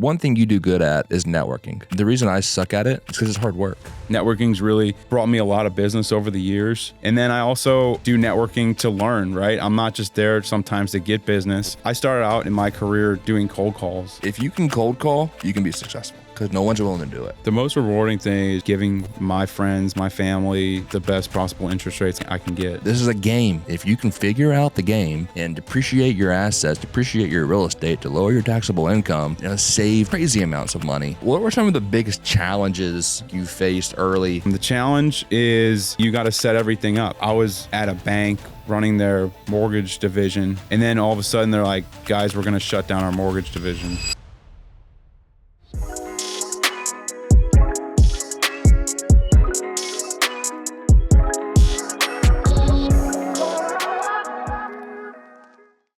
One thing you do good at is networking. The reason I suck at it is because it's hard work. Networking's really brought me a lot of business over the years. And then I also do networking to learn, right? I'm not just there sometimes to get business. I started out in my career doing cold calls. If you can cold call, you can be successful because no one's willing to do it. The most rewarding thing is giving my friends, my family, the best possible interest rates I can get. This is a game. If you can figure out the game and depreciate your assets, depreciate your real estate to lower your taxable income, save crazy amounts of money. What were some of the biggest challenges you faced early? The challenge is you got to set everything up. I was at a bank running their mortgage division, and then all of a sudden they're like, guys, we're going to shut down our mortgage division.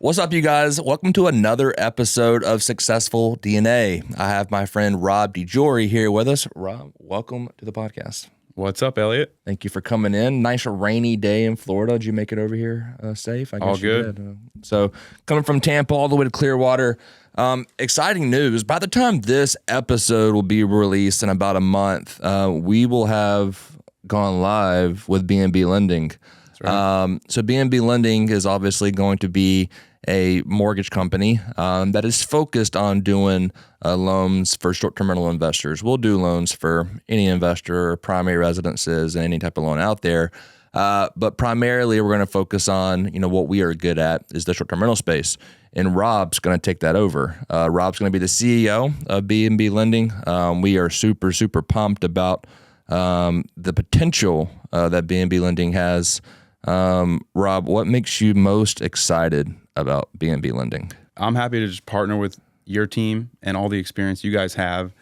What's up, you guys? Welcome to another episode of Successful DNA. I have my friend Rob DiGorie here with us. Rob, welcome to the podcast. What's up, Elliott? Thank you for coming in. Nice rainy day in Florida. Did you make it over here safe? I guess all you good. Did. So coming from Tampa all the way to Clearwater. Exciting news. By the time this episode will be released in about a month, we will have gone live with B&B Lending. Right. So B&B Lending is obviously going to be a mortgage company that is focused on doing loans for short-term rental investors. We'll do loans for any investor, primary residences, and any type of loan out there. But primarily, we're going to focus on, what we are good at is the short-term rental space. And Rob's going to take that over. Rob's going to be the CEO of B&B Lending. We are super, super pumped about the potential that B&B Lending has. Rob, what makes you most excited about B&B Lending? I'm happy to just partner with your team and all the experience you guys have,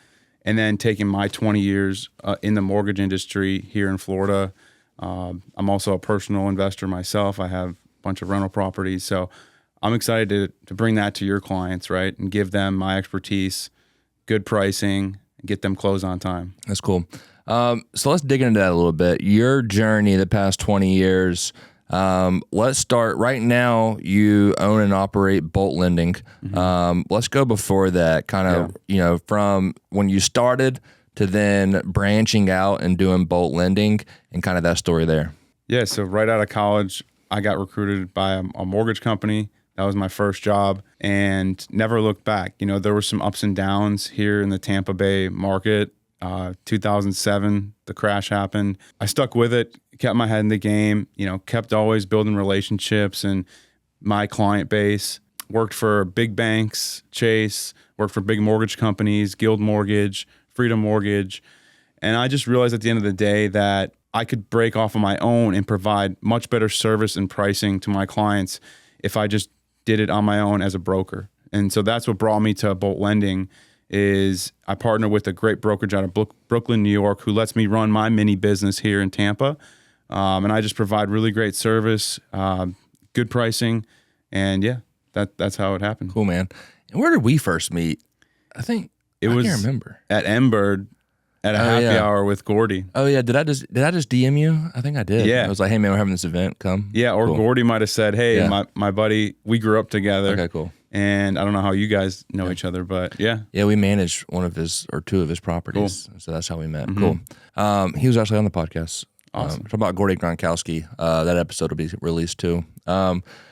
and then taking my 20 years in the mortgage industry here in Florida. I'm also a personal investor myself. I have a bunch of rental properties, so I'm excited to bring that to your clients, right, and give them my expertise, good pricing, and get them closed on time. That's cool. So let's dig into that a little bit. Your journey the past 20 years, let's start right now. You own and operate Bolt Lending. Mm-hmm. Let's go before that, kind of, from when you started to then branching out and doing Bolt Lending and kind of that story there. Yeah, so right out of college, I got recruited by a mortgage company. That was my first job and never looked back. There were some ups and downs here in the Tampa Bay market. 2007, the crash happened. I stuck with it, kept my head in the game, kept always building relationships and my client base. Worked for big banks, Chase, worked for big mortgage companies, Guild Mortgage, Freedom Mortgage. And I just realized at the end of the day that I could break off on my own and provide much better service and pricing to my clients if I just did it on my own as a broker. And so that's what brought me to Bolt Lending. Is I partner with a great brokerage out of Brooklyn, New York, who lets me run my mini business here in Tampa. And I just provide really great service, good pricing, and that's how it happened. Cool, man. And where did we first meet? I think I can't remember. At Emberd at a happy hour with Gordy. Oh yeah, did I just DM you? I think I did. Yeah. I was like, hey man, we're having this event, come. Yeah, or cool. Gordy might have said, hey, my buddy, we grew up together. Okay, cool. And I don't know how you guys know each other, but yeah. Yeah, we managed one of his or two of his properties. Cool. So that's how we met. Mm-hmm. Cool. He was actually on the podcast. Awesome. Talking about Gordy Gronkowski. That episode will be released too.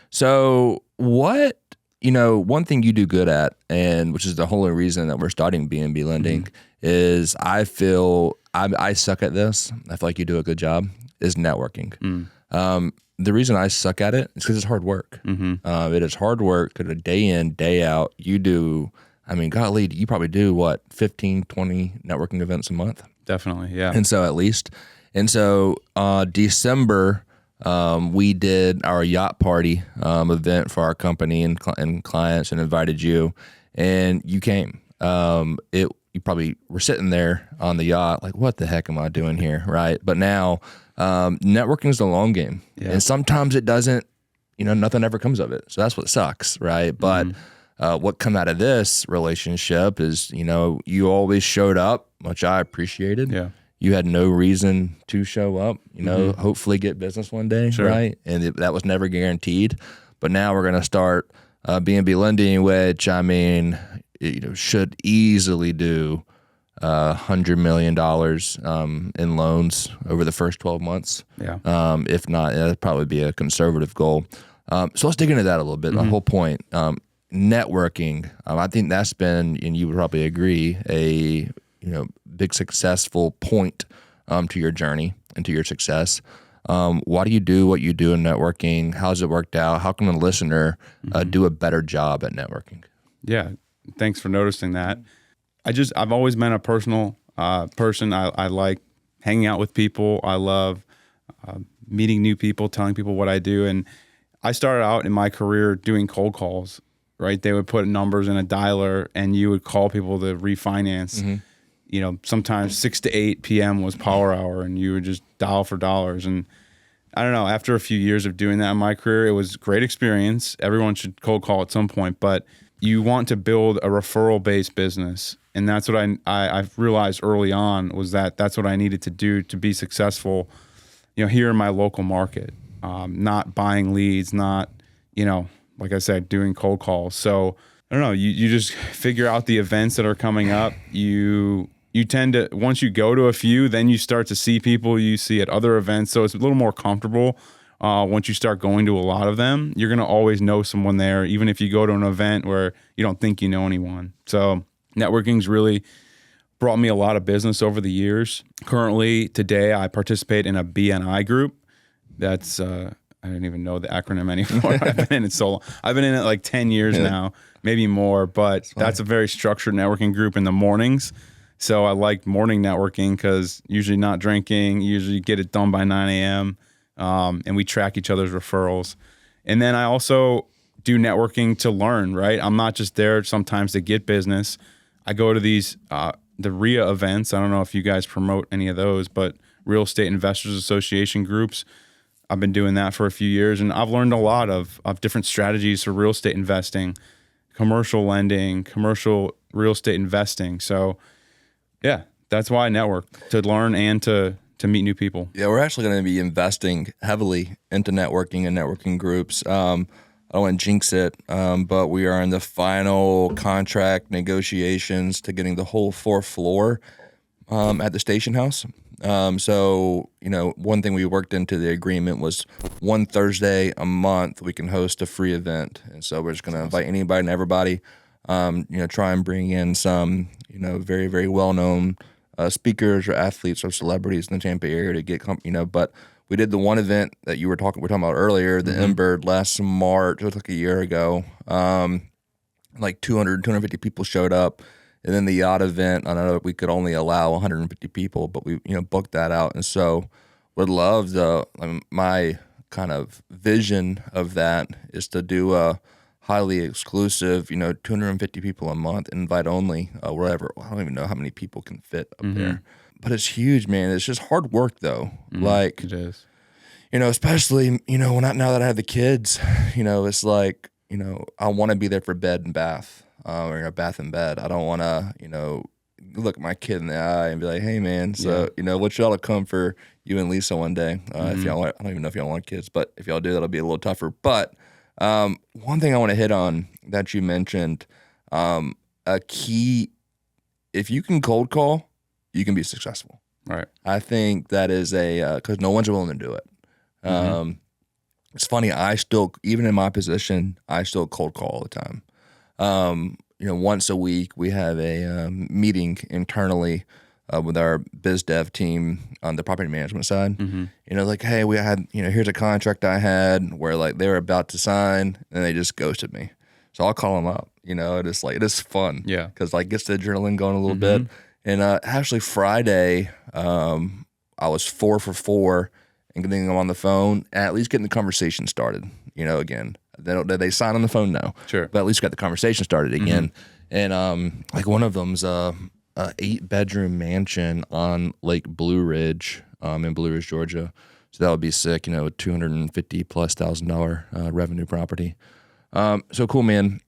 So what, one thing you do good at, and which is the whole reason that we're starting B&B Lending, is I feel I suck at this. I feel like you do a good job, is networking. The reason I suck at it is because it's hard work. Mm-hmm. It is hard work because day in, day out, you do, golly, you probably do 15, 20 networking events a month? Definitely, yeah. And so at least. And so December, we did our yacht party event for our company and clients and invited you, and you came. You probably were sitting there on the yacht like, what the heck am I doing here, right? But now networking is the long game. Yeah. And sometimes it doesn't, nothing ever comes of it. So that's what sucks, right? But what come out of this relationship is, you always showed up, which I appreciated. Yeah. You had no reason to show up, hopefully get business one day, sure. right? And that was never guaranteed. But now we're going to start B&B Lending, which, should easily do $100 million in loans over the first 12 months. Yeah. If not, that'd probably be a conservative goal. So let's dig into that a little bit. The whole point, networking. I think that's been, and you would probably agree, a big successful point to your journey and to your success. Why do you do what you do in networking? How's it worked out? How can a listener do a better job at networking? Yeah, thanks for noticing that. I've always been a personal person. I like hanging out with people. I love meeting new people, telling people what I do. And I started out in my career doing cold calls, right? They would put numbers in a dialer and you would call people to refinance. Sometimes 6 to 8 p.m. was power hour and you would just dial for dollars. And I don't know, after a few years of doing that in my career, it was a great experience. Everyone should cold call at some point, but you want to build a referral-based business. And that's what I've realized early on was that's what I needed to do to be successful, here in my local market, not buying leads, not, like I said, doing cold calls. So I don't know, you just figure out the events that are coming up. You tend to, once you go to a few, then you start to see people you see at other events. So it's a little more comfortable. Once you start going to a lot of them, you're going to always know someone there, even if you go to an event where you don't think you know anyone. So networking's really brought me a lot of business over the years. Currently, today, I participate in a BNI group. That's, I don't even know the acronym anymore. I've been in it so long. I've been in it like 10 years now, maybe more, but that's a very structured networking group in the mornings. So I like morning networking because usually not drinking, usually get it done by 9 a.m. And we track each other's referrals. And then I also do networking to learn, right? I'm not just there sometimes to get business. I go to these, the RIA events. I don't know if you guys promote any of those, but Real Estate Investors Association groups. I've been doing that for a few years and I've learned a lot of different strategies for real estate investing, commercial lending, commercial real estate investing. So yeah, that's why I network, to learn and to meet new people. Yeah, we're actually going to be investing heavily into networking and networking groups. I don't want to jinx it, but we are in the final contract negotiations to getting the whole 4th floor at the station house. So, one thing we worked into the agreement was one Thursday a month we can host a free event. And so we're just going to invite anybody and everybody, try and bring in some, very, very well-known speakers or athletes or celebrities in the Tampa area to get, but we did the one event that we're talking about earlier, the M-Bird, last March, it was like a year ago. Like 250 people showed up. And then the yacht event, I know we could only allow 150 people, but we, booked that out. And so would love my kind of vision of that is to do a highly exclusive, 250 people a month, invite only, wherever. I don't even know how many people can fit up there. But it's huge, man. It's just hard work, though. Like, it is. Especially, now that I have the kids, it's like, I want to be there for bed and bath, or a bath and bed. I don't want to, look my kid in the eye and be like, hey, man, so, what y'all to come for you and Lisa one day. If y'all, I don't even know if y'all want kids, but if y'all do, that'll be a little tougher. But one thing I want to hit on that you mentioned, a key, if you can cold call, you can be successful. Right. I think that is because no one's willing to do it. It's funny, I still, even in my position, I still cold call all the time. Once a week we have a meeting internally with our biz dev team on the property management side. Like, hey, we had, here's a contract I had where like they were about to sign and they just ghosted me. So I'll call them up, it's like, it is fun. Yeah. Cause like gets the adrenaline going a little bit. And actually Friday, I was 4 for 4 and getting them on the phone, at least getting the conversation started, again. Did they sign on the phone? No. Sure. But at least got the conversation started again. And like one of them's a 8-bedroom mansion on Lake Blue Ridge in Blue Ridge, Georgia. So that would be sick, a $250,000+ revenue property. So cool, man.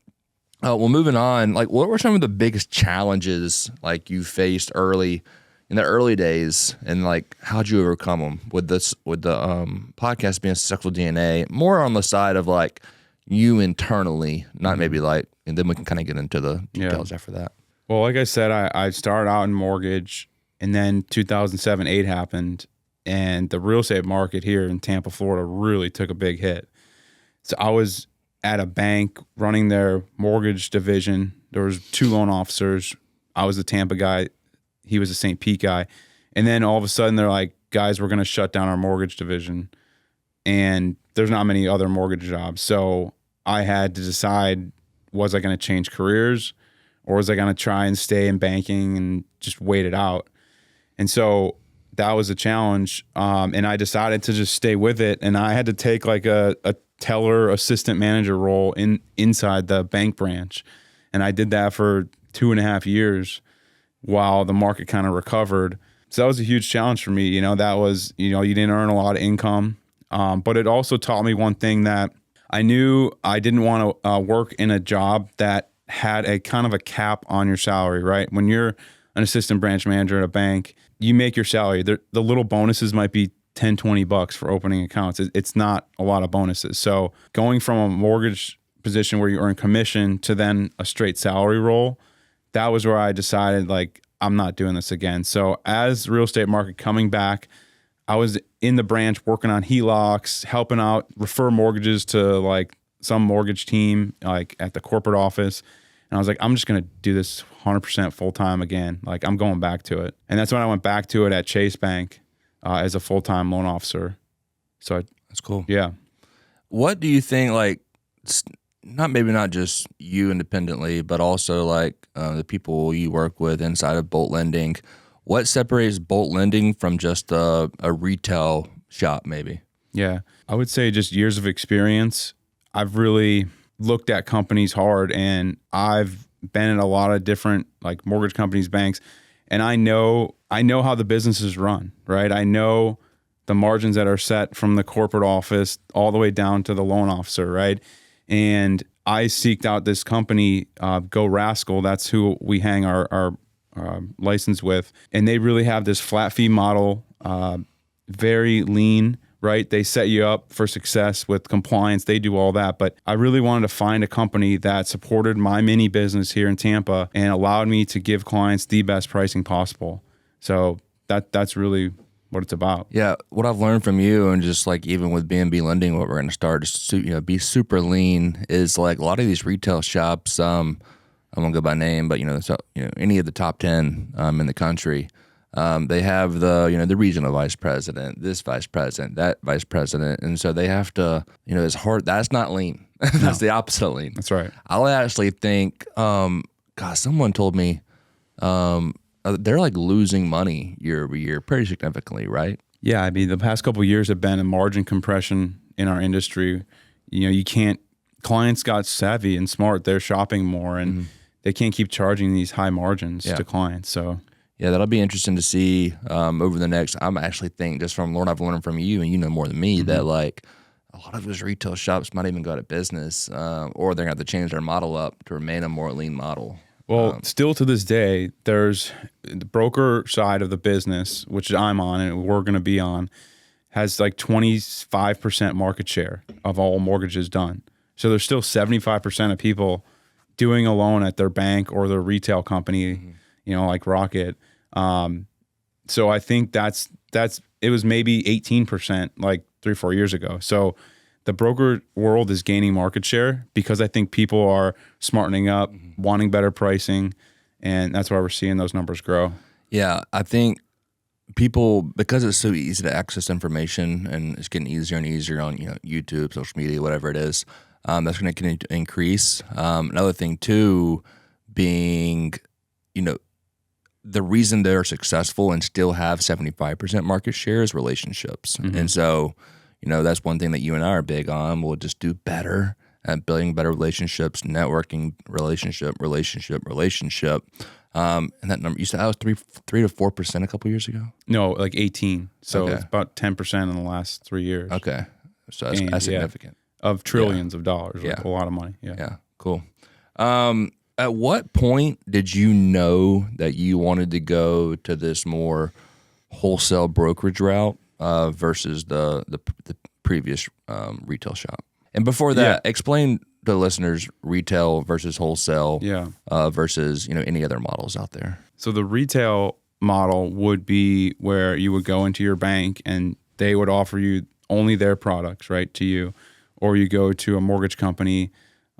Well, moving on, like what were some of the biggest challenges like you faced in the early days, and like how'd you overcome them with the podcast being successful DNA, more on the side of like, you internally, not maybe like, and then we can kind of get into the details after that. Well, like I said, I started out in mortgage, and then 2007-08 happened, and the real estate market here in Tampa, Florida really took a big hit. So I was at a bank running their mortgage division. There was 2 loan officers. I was the Tampa guy. He was the St. Pete guy. And then all of a sudden they're like, guys, we're going to shut down our mortgage division. And there's not many other mortgage jobs. So I had to decide, was I going to change careers, or was I going to try and stay in banking and just wait it out? And so that was a challenge. And I decided to just stay with it. And I had to take like a teller assistant manager role inside the bank branch. And I did that for 2.5 years while the market kind of recovered. So that was a huge challenge for me. That was, you didn't earn a lot of income. But it also taught me one thing, that I knew I didn't want to work in a job that had a kind of a cap on your salary, right? When you're an assistant branch manager at a bank, you make your salary. The little bonuses might be $10-$20 for opening accounts. It's not a lot of bonuses. So going from a mortgage position where you earn commission to then a straight salary role, that was where I decided, like, I'm not doing this again. So as real estate market coming back, I was in the branch working on HELOCs, helping out, refer mortgages to like some mortgage team, like at the corporate office. And I was like, I'm just going to do this 100% full-time again. Like, I'm going back to it. And that's when I went back to it at Chase Bank as a full-time loan officer. So that's cool. Yeah. What do you think, like, not just you independently, but also like the people you work with inside of Bolt Lending, what separates Bolt Lending from just a retail shop maybe? Yeah, I would say just years of experience. I've really looked at companies hard, and I've been in a lot of different like mortgage companies, banks, and I know how the businesses run, right? I know the margins that are set from the corporate office all the way down to the loan officer, right? And I seeked out this company, Go Rascal. That's who we hang our license with, and they really have this flat fee model, very lean. Right? They set you up for success with compliance. They do all that. But I really wanted to find a company that supported my mini business here in Tampa and allowed me to give clients the best pricing possible. So that's really what it's about. Yeah. What I've learned from you, and just like even with B&B Lending, what we're going to start to be super lean, is like a lot of these retail shops, I won't go by name, but any of the top 10 in the country, they have the regional vice president, this vice president, that vice president. And so they have to, it's hard. That's not lean. That's the opposite of lean. That's right. I actually think, someone told me, they're like losing money year over year pretty significantly, right? Yeah. I mean, the past couple of years have been a margin compression in our industry. Clients got savvy and smart. They're shopping more, and they can't keep charging these high margins to clients. So yeah, that'll be interesting to see over the next. I'm actually think just from Lord, I've learned from you, and more than me, that like a lot of those retail shops might even go out of business, or they're gonna have to change their model up to remain a more lean model. Well, still to this day, there's the broker side of the business, which I'm on and we're going to be on, has like 25% market share of all mortgages done. So there's still 75% of people doing a loan at their bank or their retail company, like Rocket. So I think that's it was maybe 18% like 3-4 years ago. So the broker world is gaining market share because I think people are smartening up, wanting better pricing, and that's why we're seeing those numbers grow. Yeah, I think people, because it's so easy to access information and it's getting easier and easier on YouTube, social media, whatever it is, that's going to continue to increase. Another thing too, being the reason they're successful and still have 75% market share is relationships, and so. That's one thing that you and I are big on. We'll just do better at building better relationships, networking, relationship. And that number, you said that was 3 to 4% a couple years ago? No, like 18. So it's about 10% in the last 3 years. Okay. So that's significant. Of trillions of dollars. Like a lot of money. Yeah. Cool. At what point did you know that you wanted to go to this more wholesale brokerage route versus the previous retail shop? And before that, explain to listeners retail versus wholesale versus, any other models out there. So the retail model would be where you would go into your bank and they would offer you only their products, right, to you. Or you go to a mortgage company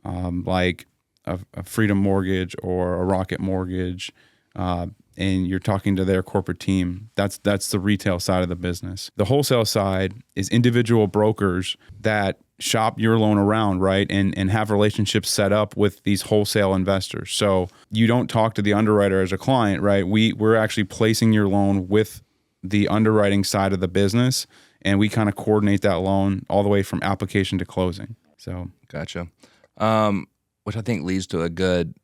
like a Freedom Mortgage or a Rocket Mortgage, and you're talking to their corporate team. That's the retail side of the business. The wholesale side is individual brokers that shop your loan around, right, and have relationships set up with these wholesale investors. So you don't talk to the underwriter as a client, right? We're actually placing your loan with the underwriting side of the business, and we kind of coordinate that loan all the way from application to closing. So gotcha. Which I think leads to a good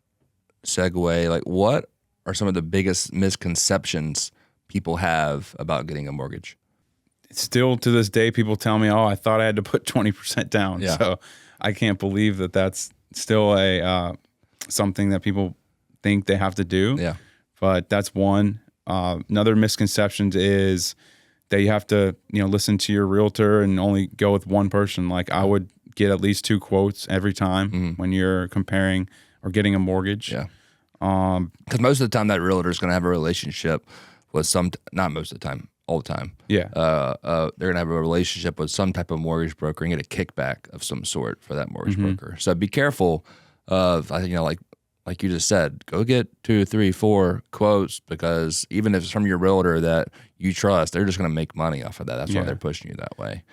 segue. Like, what are some of the biggest misconceptions people have about getting a mortgage? Still to this day, people tell me, "Oh, I thought I had to put 20% down." Yeah. So I can't believe that that's still a something that people think they have to do. Yeah. But that's one. Another misconception is that you have to, listen to your realtor and only go with one person. Like, I would get at least 2 quotes every time when you're comparing or getting a mortgage. Yeah. Because most of the time that realtor is going to have a relationship with not most of the time, all the time. Yeah. They're going to have a relationship with some type of mortgage broker and get a kickback of some sort for that mortgage broker. So be careful of, like you just said, go get 2, 3, 4 quotes, because even if it's from your realtor that you trust, they're just going to make money off of that. That's why they're pushing you that way.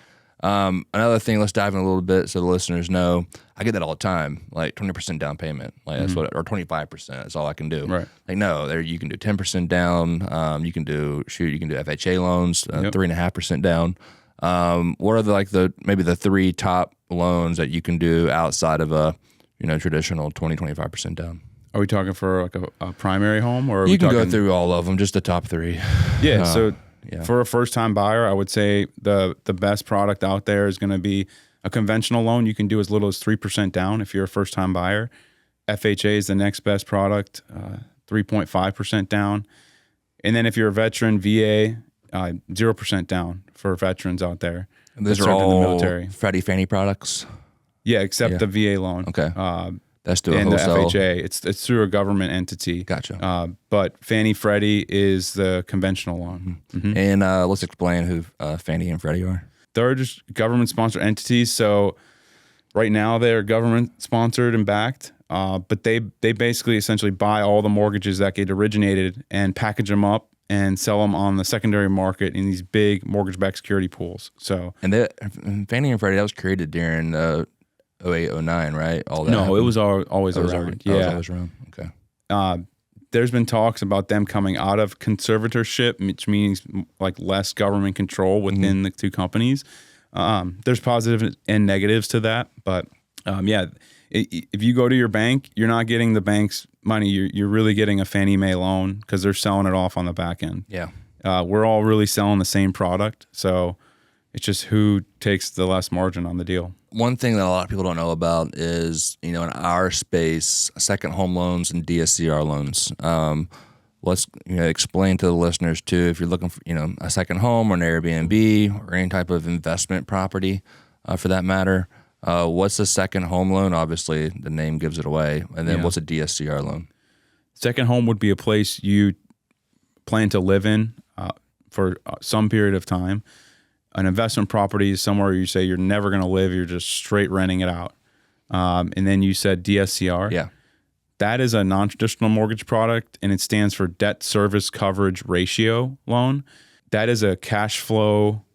Another thing, let's dive in a little bit so the listeners know. I get that all the time, like 20% down payment, like that's what, or 25%. That's all I can do. Right. Like, no, there you can do 10% down. You can do FHA loans, 3.5% down. What are maybe the 3 top loans that you can do outside of a traditional 20-25% down? Are we talking for like a primary home, or are you we can talking... go through all of them, just the top 3? Yeah. For a first-time buyer, I would say the best product out there is going to be a conventional loan. You can do as little as 3% down if you're a first-time buyer. FHA is the next best product, 3.5% down. And then if you're a veteran, VA, 0% down for veterans out there. And those are all in the military. Freddie Fannie products? Yeah, except the VA loan. Okay. That's through a wholesale. And the FHA, it's through a government entity. Gotcha. But Fannie Freddie is the conventional loan. And let's explain who Fannie and Freddie are. They're just government-sponsored entities. So right now they're government-sponsored and backed, but they basically essentially buy all the mortgages that get originated and package them up and sell them on the secondary market in these big mortgage-backed security pools. So Fannie and Freddie, that was created during 08, 09, right? All that happened? It was always around. Yeah, always around. Okay. There's been talks about them coming out of conservatorship, which means like less government control within the 2 companies. There's positives and negatives to that, but if you go to your bank, you're not getting the bank's money. You're really getting a Fannie Mae loan because they're selling it off on the back end. Yeah. We're all really selling the same product, so it's just who takes the less margin on the deal. One thing that a lot of people don't know about is, in our space, second home loans and DSCR loans. Let's explain to the listeners too, if you're looking for a second home or an Airbnb or any type of investment property, for that matter. What's a second home loan? Obviously, the name gives it away. And then what's a DSCR loan? Second home would be a place you plan to live in for some period of time. An investment property is somewhere you say you're never going to live. You're just straight renting it out. And then you said DSCR. Yeah. That is a non-traditional mortgage product, and it stands for debt service coverage ratio loan. That is a cash flow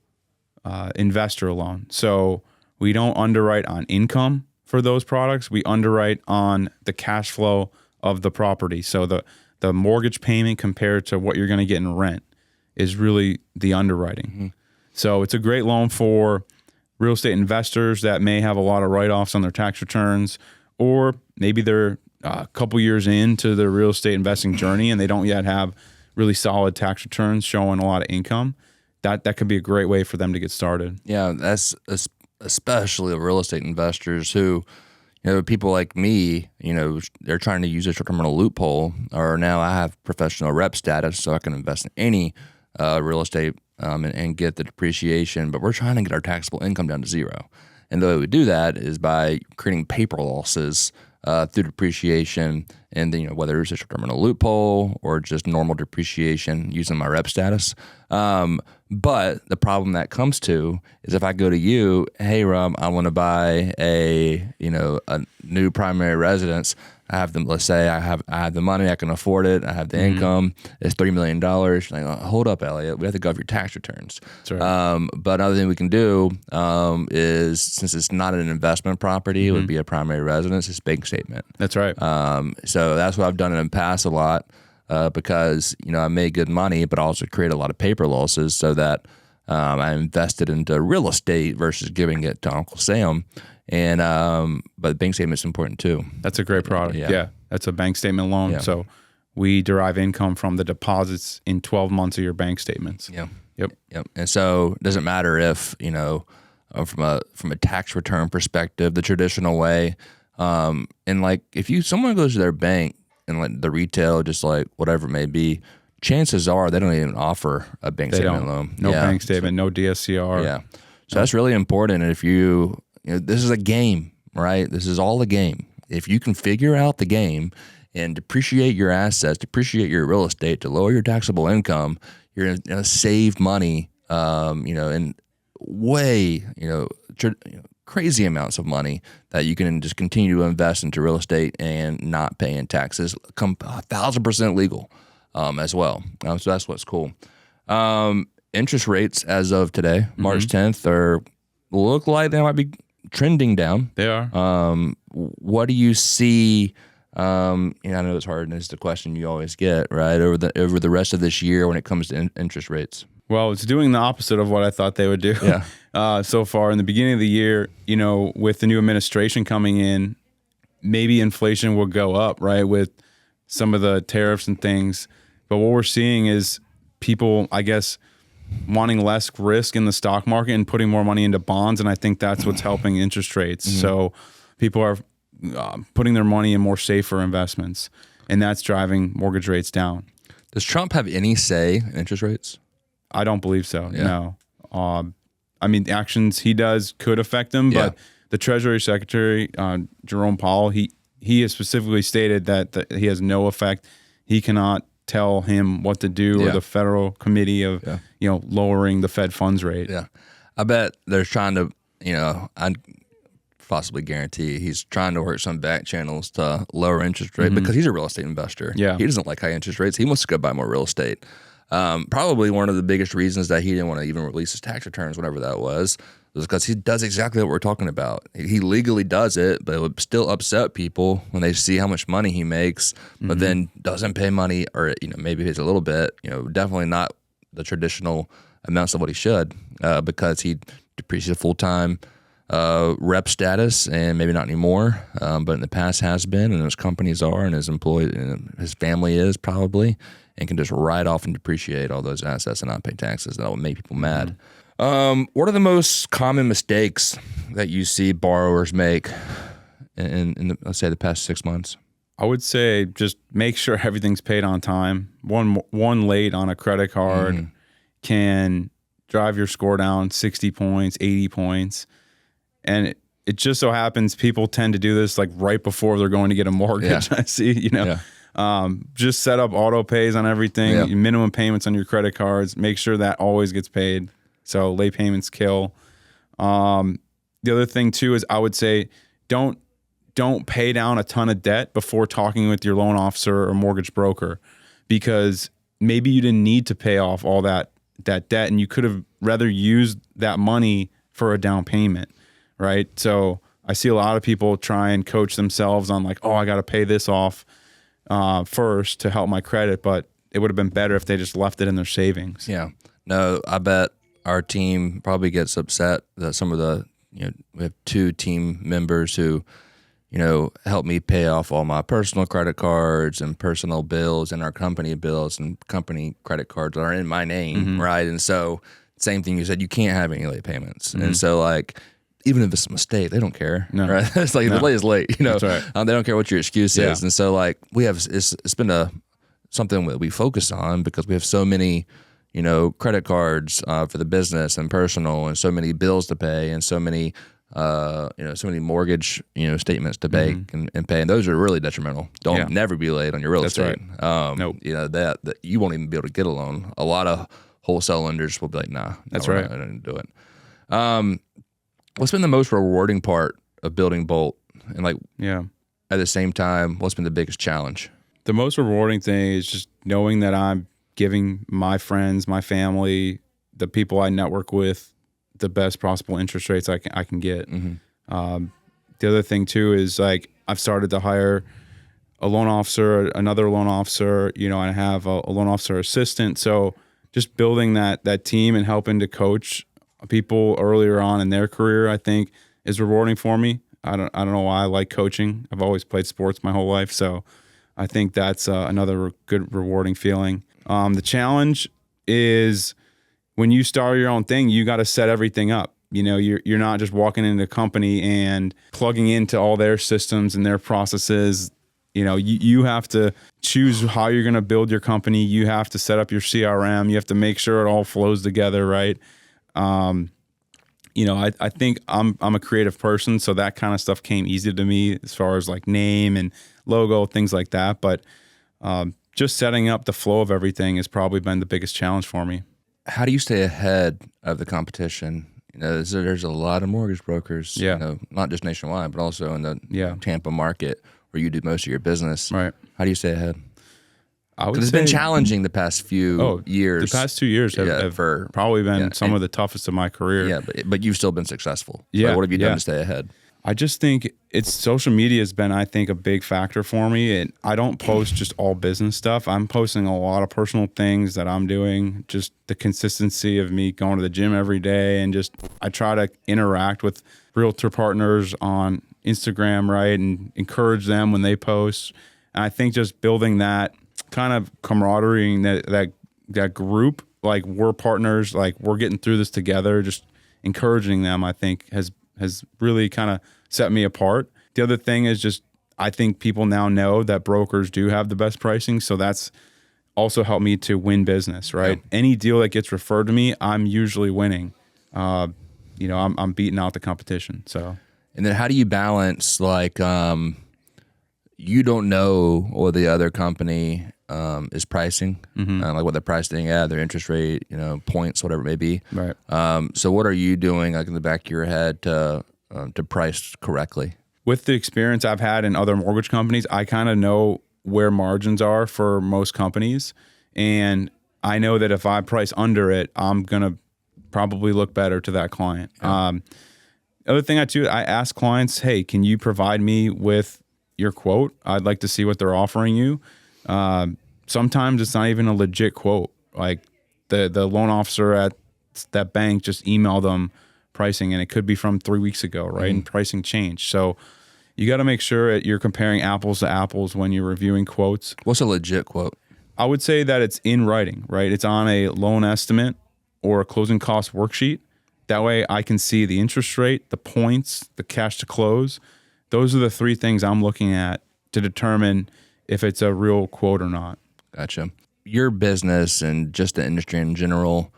investor loan. So we don't underwrite on income for those products. We underwrite on the cash flow of the property. So the mortgage payment compared to what you're going to get in rent is really the underwriting. So it's a great loan for real estate investors that may have a lot of write-offs on their tax returns, or maybe they're a couple years into their real estate investing journey and they don't yet have really solid tax returns showing a lot of income. That could be a great way for them to get started. Yeah, that's especially real estate investors who, people like me, they're trying to use a short-term rental loophole, or now I have professional rep status so I can invest in any real estate and get the depreciation, but we're trying to get our taxable income down to 0. And the way we do that is by creating paper losses through depreciation, and then, whether it's a short-term loophole or just normal depreciation using my rep status. But the problem that comes to is if I go to you, hey Rob, I want to buy a new primary residence. I have them. Let's say I have the money, I can afford it. I have the income. It's $30 million. Like, hold up, Elliott. We have to go over your tax returns. That's right. But another thing we can do is, since it's not an investment property, it would be a primary residence. It's bank statement. That's right. So that's what I've done in the past a lot because I made good money, but I also create a lot of paper losses so that I invested into real estate versus giving it to Uncle Sam. And but bank statement's important too. That's a great product. Yeah. That's a bank statement loan. Yeah. So we derive income from the deposits in 12 months of your bank statements. Yeah. Yep. And so it doesn't matter if, from a tax return perspective, the traditional way, and like if someone goes to their bank and like the retail, just like whatever it may be, chances are they don't even offer a bank statement loan. No bank statement, no DSCR. Yeah. So that's really important. And if this is a game, right? This is all a game. If you can figure out the game and depreciate your assets, depreciate your real estate to lower your taxable income, you're going to save money, in way, crazy amounts of money that you can just continue to invest into real estate and not pay in taxes. Come 1,000% legal as well. So that's what's cool. Interest rates as of today, March 10th, look like they might be trending down. They are. What do you see? I know it's hard, and it's the question you always get, right? Over the rest of this year when it comes to interest rates. Well, it's doing the opposite of what I thought they would do. Yeah. So far in the beginning of the year, with the new administration coming in, maybe inflation will go up, right? With some of the tariffs and things. But what we're seeing is people, I guess, wanting less risk in the stock market and putting more money into bonds. And I think that's what's helping interest rates. So people are putting their money in more safer investments, and that's driving mortgage rates down. Does Trump have any say in interest rates? I don't believe so. Yeah. No. The actions he does could affect them, but the Treasury Secretary, Jerome Powell, he has specifically stated that he has no effect. He cannot tell him what to do, or the federal committee of lowering the Fed funds rate. Yeah, I bet they're trying to. I possibly guarantee he's trying to work some back channels to lower interest rate because he's a real estate investor. Yeah, he doesn't like high interest rates. He wants to go buy more real estate. Probably one of the biggest reasons that he didn't want to even release his tax returns, whatever that was because he does exactly what we're talking about. He legally does it, but it would still upset people when they see how much money he makes, but then doesn't pay money, or maybe pays a little bit. Definitely not the traditional amounts of what he should, because he depreciates full-time rep status, and maybe not anymore, but in the past has been, and his companies are, and his employee, and his family is probably, and can just write off and depreciate all those assets and not pay taxes. That will make people mad. What are the most common mistakes that you see borrowers make in let's say the past 6 months? I would say just make sure everything's paid on time. One late on a credit card can drive your score down 60 points, 80 points. And it just so happens people tend to do this like right before they're going to get a mortgage. I see, just set up auto pays on everything, minimum payments on your credit cards, make sure that always gets paid. So late payments kill. The other thing too is I would say don't pay down a ton of debt before talking with your loan officer or mortgage broker, because maybe you didn't need to pay off all that debt and you could have rather used that money for a down payment, right? So I see a lot of people try and coach themselves on like, oh, I got to pay this off first to help my credit, but it would have been better if they just left it in their savings. Yeah. No, I bet our team probably gets upset that some of the, we have 2 team members who, help me pay off all my personal credit cards and personal bills and our company bills and company credit cards are in my name, right? And so same thing you said, you can't have any late payments. And so like, even if it's a mistake, they don't care, right? It's like the late is late, That's right. They don't care what your excuse is. And so like it's been something that we focus on because we have so many, credit cards for the business and personal, and so many bills to pay, and so many so many mortgage, statements to make and pay. And those are really detrimental. Don't never be late on your real estate. Right. Nope. That you won't even be able to get a loan. A lot of wholesale lenders will be like, nah, that's we're right. not going to do it. What's been the most rewarding part of building Bolt? And at the same time, what's been the biggest challenge? The most rewarding thing is just knowing that I'm giving my friends, my family, the people I network with, the best possible interest rates I can get. The other thing too is I've started to hire a loan officer, another loan officer, and I have a loan officer assistant. So just building that team and helping to coach people earlier on in their career, I think is rewarding for me. I don't know why I like coaching. I've always played sports my whole life. So I think that's another good rewarding feeling. The challenge is when you start your own thing, you got to set everything up. You're not just walking into a company and plugging into all their systems and their processes. You have to choose how you're going to build your company. You have to set up your CRM. You have to make sure it all flows together, right? I think I'm a creative person, so that kind of stuff came easy to me as far as name and logo, things like that. But just setting up the flow of everything has probably been the biggest challenge for me. How do you stay ahead of the competition? There's a lot of mortgage brokers, not just nationwide, but also in the Tampa market where you do most of your business. Right. How do you stay ahead? Because it's been challenging the past few years. The past 2 years have probably been some of the toughest of my career. Yeah, but you've still been successful. Yeah. What have you done to stay ahead? I just think social media has been, I think, a big factor for me. And I don't post just all business stuff. I'm posting a lot of personal things that I'm doing, just the consistency of me going to the gym every day. And just I try to interact with realtor partners on Instagram, right, and encourage them when they post. And I think just building that kind of camaraderie and that group, we're partners, we're getting through this together, just encouraging them, I think has really kind of set me apart. The other thing is just, I think people now know that brokers do have the best pricing. So that's also helped me to win business, right? Yeah. Any deal that gets referred to me, I'm usually winning. I'm beating out the competition. So, and then how do you balance you don't know what the other company is pricing, what they're pricing at, their interest rate, points, whatever it may be. Right. So what are you doing in the back of your head to price correctly? With the experience I've had in other mortgage companies, I kind of know where margins are for most companies. And I know that if I price under it, I'm going to probably look better to that client. Yeah. Other thing I ask clients, hey, can you provide me with your quote? I'd like to see what they're offering you. Sometimes it's not even a legit quote. The loan officer at that bank just emailed them pricing, and it could be from 3 weeks ago, right? And pricing changed. So you got to make sure that you're comparing apples to apples when you're reviewing quotes. What's a legit quote? I would say that it's in writing, right? It's on a loan estimate or a closing cost worksheet. That way I can see the interest rate, the points, the cash to close. Those are the three things I'm looking at to determine if it's a real quote or not. Gotcha. Your business and just the industry in general,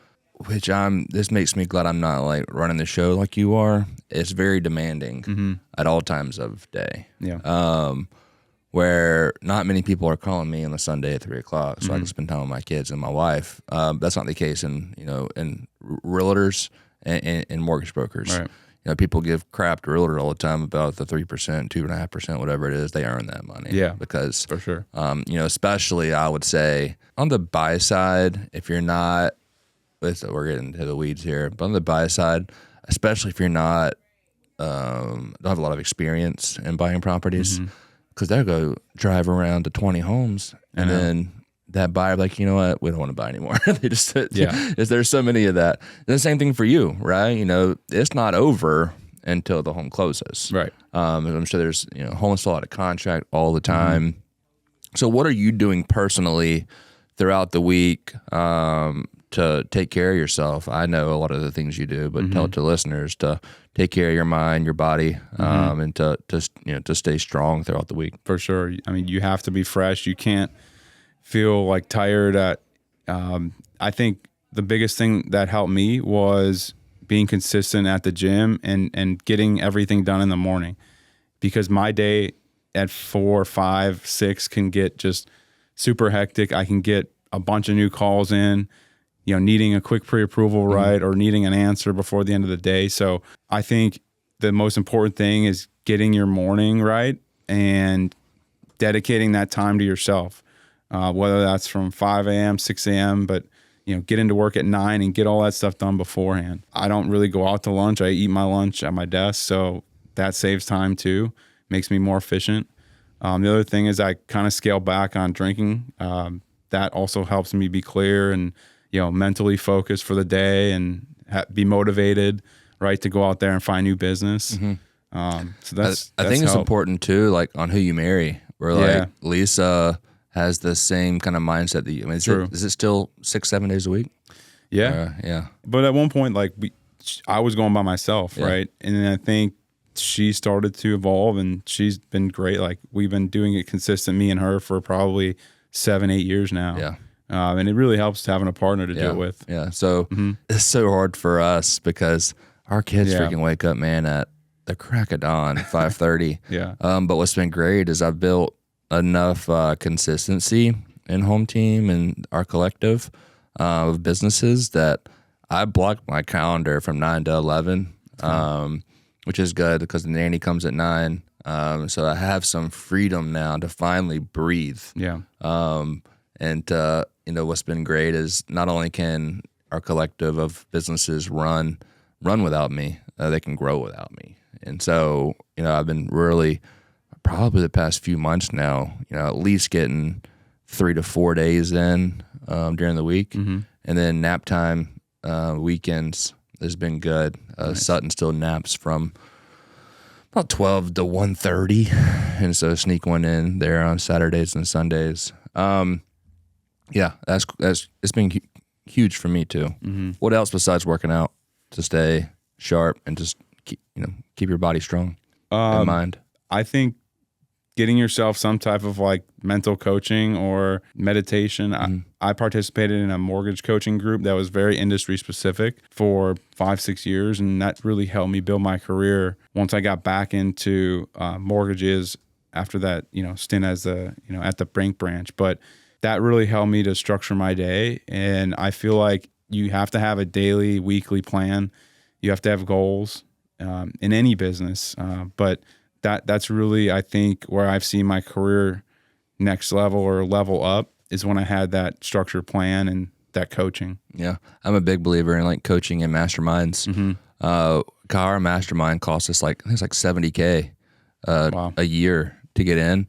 this makes me glad I'm not running the show like you are. It's very demanding at all times of day. Yeah. Where not many people are calling me on a Sunday at 3:00, so I can spend time with my kids and my wife. That's not the case in realtors and mortgage brokers. Right. People give crap to realtors all the time about the 3%, 2.5%, whatever it is. They earn that money. Yeah, because for sure. Especially I would say on the buy side, if you're not, we're getting into the weeds here, but on the buy side, especially if you're not, don't have a lot of experience in buying properties, because they'll go drive around to 20 homes and then that buyer you know what, we don't want to buy anymore. They just there's so many of that. And the same thing for you, right? It's not over until the home closes. Right. I'm sure there's homes still out of contract all the time. So what are you doing personally throughout the week to take care of yourself? I know a lot of the things you do, but tell it to listeners to take care of your mind, your body, and to stay strong throughout the week. For sure. I mean, you have to be fresh. You can't feel tired I think the biggest thing that helped me was being consistent at the gym and getting everything done in the morning, because my day at 4, 5, 6 can get just super hectic. I can get a bunch of new calls in, needing a quick pre-approval, right, or needing an answer before the end of the day. So I think the most important thing is getting your morning right and dedicating that time to yourself, whether that's from 5 a.m., 6 a.m., but get into work at 9 and get all that stuff done beforehand. I don't really go out to lunch. I eat my lunch at my desk, so that saves time too, makes me more efficient. The other thing is I kind of scale back on drinking. That also helps me be clear and mentally focused for the day and be motivated, right, to go out there and find new business. So that's I think it's important too, like on who you marry. Where like Lisa has the same kind of mindset that you. I mean, is it still 6-7 days a week? Yeah, yeah. But at one point, like I was going by myself, right, and then I think she started to evolve, and she's been great. Like we've been doing it consistent, me and her, for probably 7-8 years now. Yeah. And it really helps having a partner to do it with. Yeah. So it's so hard for us because our kids freaking wake up, man, at the crack of dawn, 5:30. Yeah. But what's been great is I've built enough consistency in home team and our collective of businesses that I block my calendar from 9 to 11, which is good because the nanny comes at 9. So I have some freedom now to finally breathe. Yeah. And what's been great is not only can our collective of businesses run without me, they can grow without me. And so, I've been really probably the past few months now, at least getting 3 to 4 days in during the week. And then nap time, weekends has been good. Nice. Sutton still naps from about 12 to 1:30. And so sneak one in there on Saturdays and Sundays. Yeah, that's it's been huge for me too. What else besides working out to stay sharp and just keep your body strong and mind? I think getting yourself some type of like mental coaching or meditation. I participated in a mortgage coaching group that was very industry specific for 5-6 years, and that really helped me build my career. Once I got back into mortgages after that, stint as at the bank branch, but that really helped me to structure my day. And I feel like you have to have a daily, weekly plan. You have to have goals in any business. But that's really, I think, where I've seen my career next level or level up is when I had that structured plan and that coaching. Yeah. I'm a big believer in like coaching and masterminds. Our mastermind costs us I think it's like $70K a year to get in.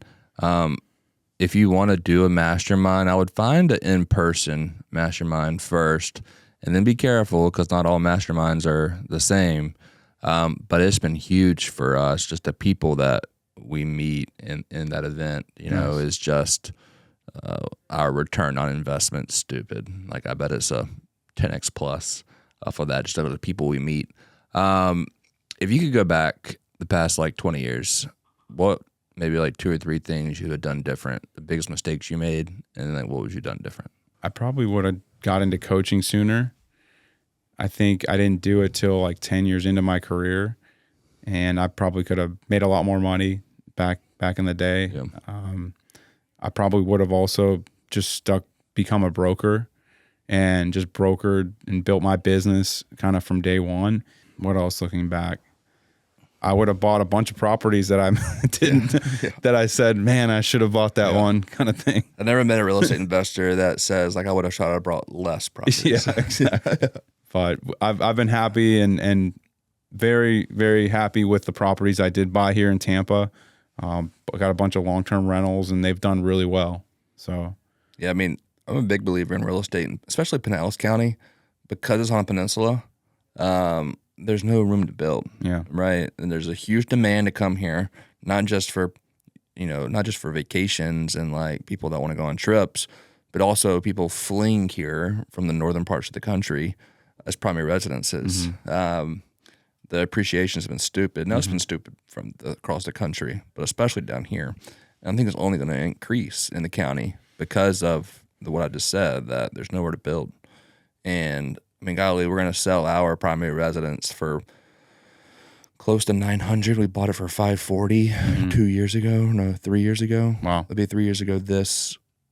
If you want to do a mastermind, I would find an in-person mastermind first, and then be careful because not all masterminds are the same. But it's been huge for us. Just the people that we meet in that event, is just our return on investment stupid. Like I bet it's a 10x plus off of that, just out of the people we meet. If you could go back the past 20 years, what maybe 2 or 3 things you had done different, the biggest mistakes you made, and then what would you done different? I probably would have got into coaching sooner. I think I didn't do it till 10 years into my career, and I probably could have made a lot more money back in the day. Yeah. I probably would have also just become a broker and just brokered and built my business kind of from day one. What else looking back? I would have bought a bunch of properties that I didn't, that I said, man, I should have bought that one kind of thing. I never met a real estate investor that says I would have shot I brought less properties. Yeah, exactly. But I've been happy and very, very happy with the properties I did buy here in Tampa. I got a bunch of long-term rentals and they've done really well. So yeah, I mean, I'm a big believer in real estate, especially Pinellas County, because it's on a peninsula. There's no room to build. Yeah. Right. And there's a huge demand to come here, not just for vacations and people that want to go on trips, but also people fleeing here from the northern parts of the country as primary residences. The appreciation has been stupid. Now it's been stupid from across the country, but especially down here. And I think it's only going to increase in the county because of what I just said, that there's nowhere to build. And I mean, golly, we're going to sell our primary residence for close to 900. We bought it for 540 2 years ago. No, 3 years ago. Wow. It'll be 3 years ago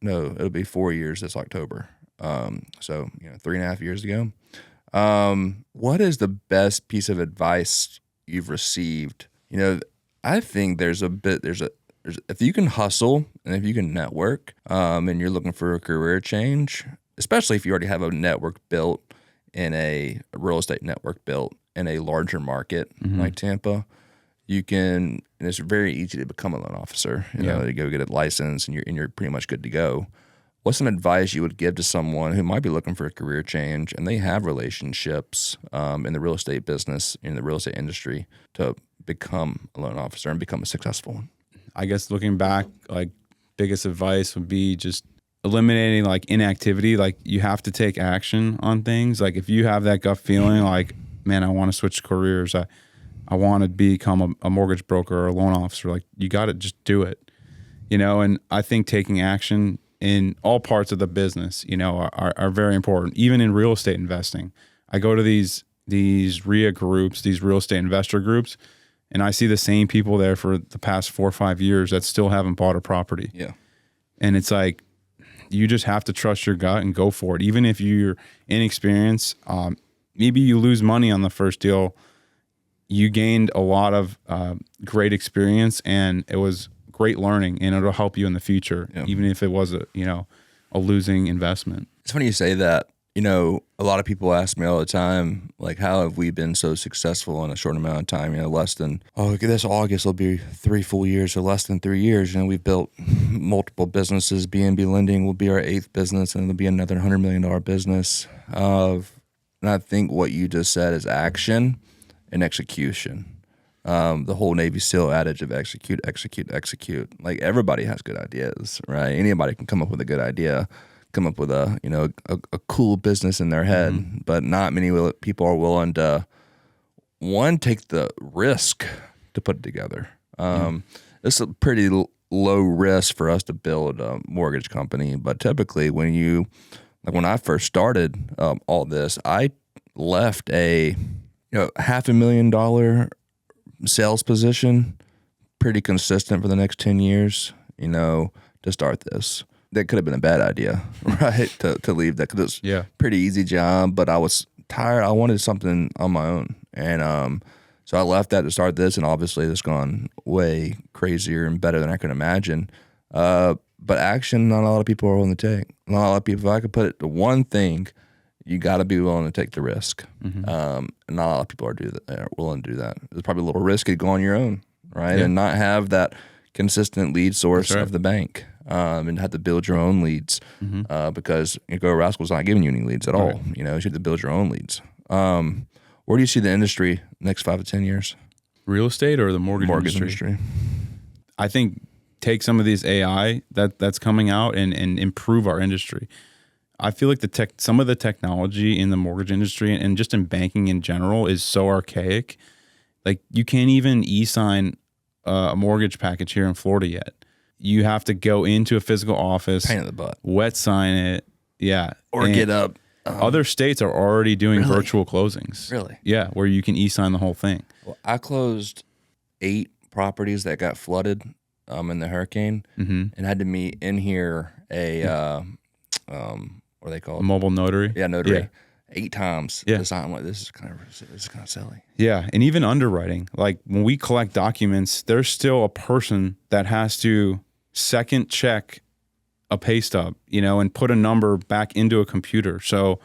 it'll be 4 years this October. So, 3.5 years ago. What is the best piece of advice you've received? I think there's if you can hustle and if you can network, and you're looking for a career change, especially if you already have a network built in a real estate network built in a larger market like Tampa, and it's very easy to become a loan officer. You go get a license and you're pretty much good to go. What's some advice you would give to someone who might be looking for a career change and they have relationships in the real estate business, in the real estate industry, to become a loan officer and become a successful one? I guess looking back, like, biggest advice would be just eliminating like inactivity. Like, you have to take action on things. Like, if you have that gut feeling like, man, I want to switch careers, I want to become a mortgage broker or a loan officer, like, you got to just do it, and I think taking action in all parts of the business, are very important. Even in real estate investing, I go to these RIA groups, these real estate investor groups, and I see the same people there for the past 4 or 5 years that still haven't bought a property. Yeah. And it's like, you just have to trust your gut and go for it. Even if you're inexperienced, maybe you lose money on the first deal, you gained a lot of great experience, and it was great learning, and it'll help you in the future, even if it was a losing investment. It's funny you say that. A lot of people ask me all the time, like, how have we been so successful in a short amount of time? Less than, this August will be 3 full years, or less than 3 years. We've built multiple businesses. B&B Lending will be our 8th business, and it'll be another $100 million business. And I think what you just said is action and execution. The whole Navy SEAL adage of execute, execute, execute. Like, everybody has good ideas, right? Anybody can come up with a good idea, come up with a cool business in their head, but not many people are willing to, take the risk to put it together. It's a pretty low risk for us to build a mortgage company, but typically when I first started all this, I left a $500,000 sales position, pretty consistent for the next 10 years, to start this. That could have been a bad idea, right? To leave that, because it's a pretty easy job, but I was tired. I wanted something on my own. And so I left that to start this, and obviously it's gone way crazier and better than I could imagine. But action, not a lot of people are willing to take. Not a lot of people, if I could put it to one thing, you got to be willing to take the risk. And not a lot of people are willing to do that. It's probably a little risky to go on your own, right? And not have that consistent lead source of the bank, and have to build your own leads, because Go Rascal's not giving you any leads at all. You have to build your own leads. Where do you see the industry next 5 to 10 years? Real estate or the mortgage industry? I think take some of these AI that's coming out and improve our industry. I feel like some of the technology in the mortgage industry and just in banking in general is so archaic. Like, you can't even e-sign a mortgage package here in Florida yet. You have to go into a physical office, pain in the butt, wet sign it, or get up. Other states are already doing virtual closings. Really? Yeah, where you can e-sign the whole thing. Well, I closed 8 properties that got flooded in the hurricane, and had to meet in here what are they called? A mobile notary. Yeah, notary. Yeah. 8 times. Yeah. I'm like, this is kind of silly. Yeah, and even underwriting. Like, when we collect documents, there's still a person that has to second check a pay stub, and put a number back into a computer. So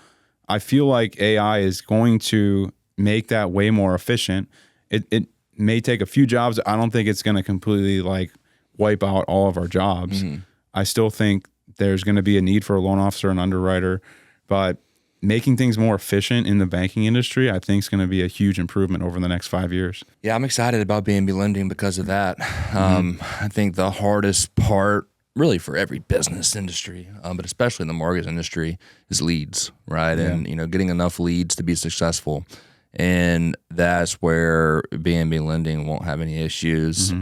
I feel like AI is going to make that way more efficient. It may take a few jobs. I don't think it's going to completely wipe out all of our jobs. I still think there's going to be a need for a loan officer and underwriter, but making things more efficient in the banking industry, I think, is going to be a huge improvement over the next 5 years. Yeah, I'm excited about B&B Lending because of that. I think the hardest part, really for every business industry, but especially in the mortgage industry, is leads, right? Yeah. And getting enough leads to be successful, and that's where B&B Lending won't have any issues.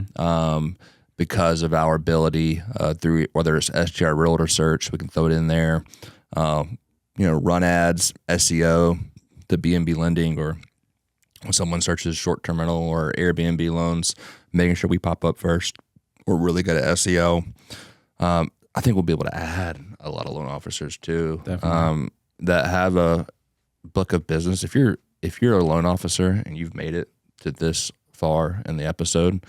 Because of our ability through, whether it's SGR Realtor Search, we can throw it in there. Run ads, SEO, the B&B lending, or when someone searches short-term rental or Airbnb loans, making sure we pop up first. We're really good at SEO. I think we'll be able to add a lot of loan officers too, that have a book of business. If you're a loan officer and you've made it to this far in the episode,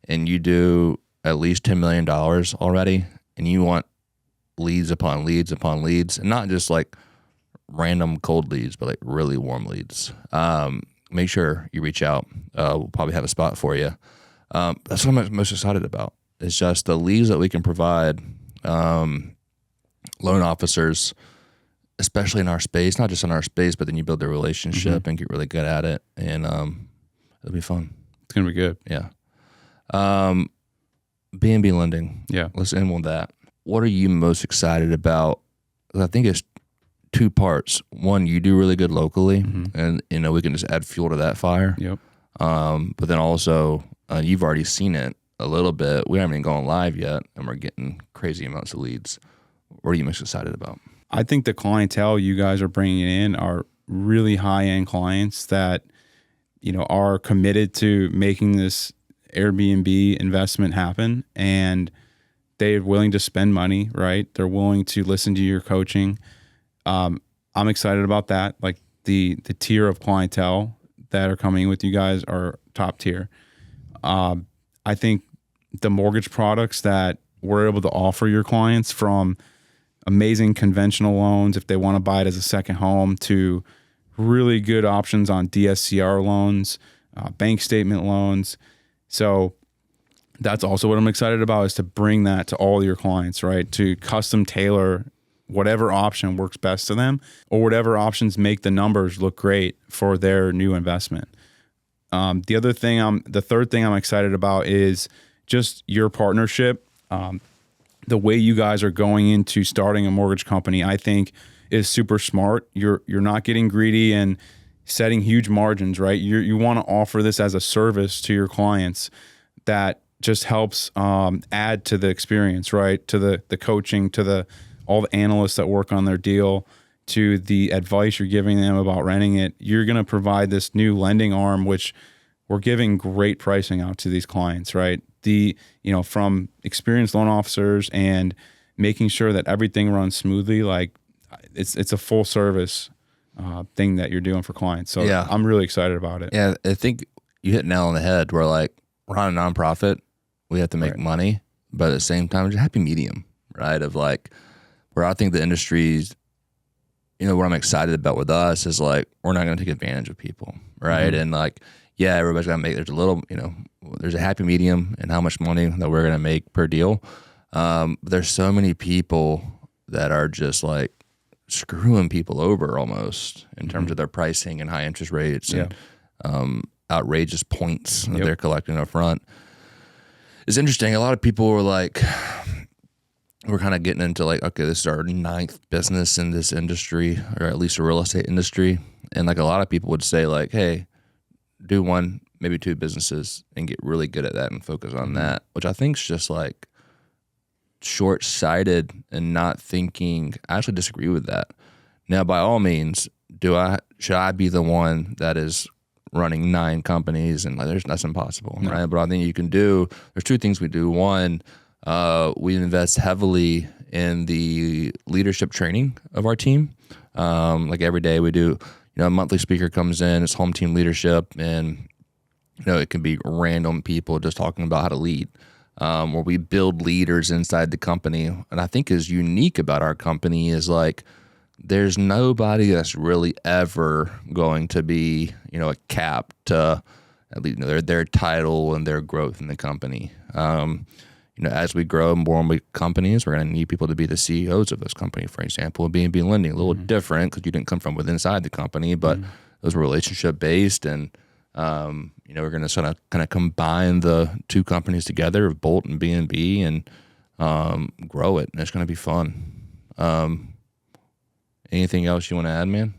and you do at least $10 million already, and you want leads upon leads upon leads, and not just like random cold leads, but like really warm leads, make sure you reach out. We'll probably have a spot for you. That's what I'm most excited about. It's just the leads that we can provide loan officers, especially in our space, not just in our space, but then you build the relationship and get really good at it, and it'll be fun. It's going to be good. Yeah. B&B lending. Yeah. Let's end with that. What are you most excited about? I think it's two parts. One, you do really good locally, and we can just add fuel to that fire. Yep. But then also, you've already seen it a little bit. We haven't even gone live yet, and we're getting crazy amounts of leads. What are you most excited about? I think the clientele you guys are bringing in are really high-end clients that, are committed to making this Airbnb investment happen, and they're willing to spend money, right? They're willing to listen to your coaching. I'm excited about that. Like the tier of clientele that are coming with you guys are top tier. I think the mortgage products that we're able to offer your clients, from amazing conventional loans if they want to buy it as a second home, to really good options on DSCR loans, bank statement loans. So that's also what I'm excited about, is to bring that to all your clients, right? To custom tailor whatever option works best to them, or whatever options make the numbers look great for their new investment. The third thing I'm excited about is just your partnership. The way you guys are going into starting a mortgage company, I think, is super smart. You're not getting greedy and setting huge margins, right? You want to offer this as a service to your clients that just helps add to the experience, right? To the coaching, to all the analysts that work on their deal, to the advice you're giving them about renting it. You're going to provide this new lending arm, which we're giving great pricing out to these clients, right? From experienced loan officers, and making sure that everything runs smoothly. Like it's a full service thing that you're doing for clients. So yeah, I'm really excited about it. Yeah, I think you hit nail on the head. We're on a nonprofit. We have to make money, but at the same time, it's a happy medium, right? Of like, where I think the industry's, what I'm excited about with us is like, we're not going to take advantage of people, right? And like, yeah, everybody's got to make, there's a happy medium in how much money that we're going to make per deal. But there's so many people that are just like screwing people over almost in terms of their pricing and high interest rates and outrageous points that they're collecting up front. It's interesting. A lot of people were like, we're kind of getting into like, okay, this is our 9th business in this industry, or at least a real estate industry. And like a lot of people would say like, hey, do 1, maybe 2 businesses and get really good at that and focus on that, which I think is just like short-sighted and not thinking. I actually disagree with that. Now, by all means, should I be the one that is running 9 companies? And like, that's impossible, right? But I think there's 2 things we do. One, we invest heavily in the leadership training of our team. Like every day we do, a monthly speaker comes in, it's home team leadership, and it can be random people just talking about how to lead. Where we build leaders inside the company. And I think is unique about our company is like, there's nobody that's really ever going to be, a cap to at least their title and their growth in the company. As we grow more and more companies, we're going to need people to be the CEOs of this company. For example, B&B lending, a little different because you didn't come from within inside the company, but those were relationship based, and we're going to sort of kind of combine the 2 companies together, Bolt and B&B, and grow it. And it's going to be fun. Anything else you want to add, man?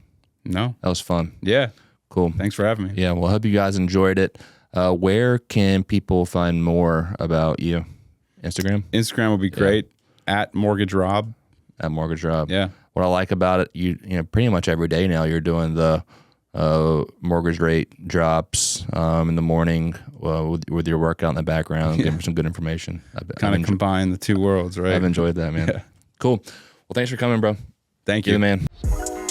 No. That was fun. Yeah. Cool. Thanks for having me. Yeah. Well, I hope you guys enjoyed it. Where can people find more about you? Instagram? Instagram would be great. At Mortgage Rob. At Mortgage Rob. Yeah. What I like about it, you pretty much every day now you're doing the mortgage rate drops in the morning with your workout in the background. Give them some good information. Kind of combine the two worlds, right? I've enjoyed that, man. Yeah. Cool. Well, thanks for coming, bro. Thank you. You're the man.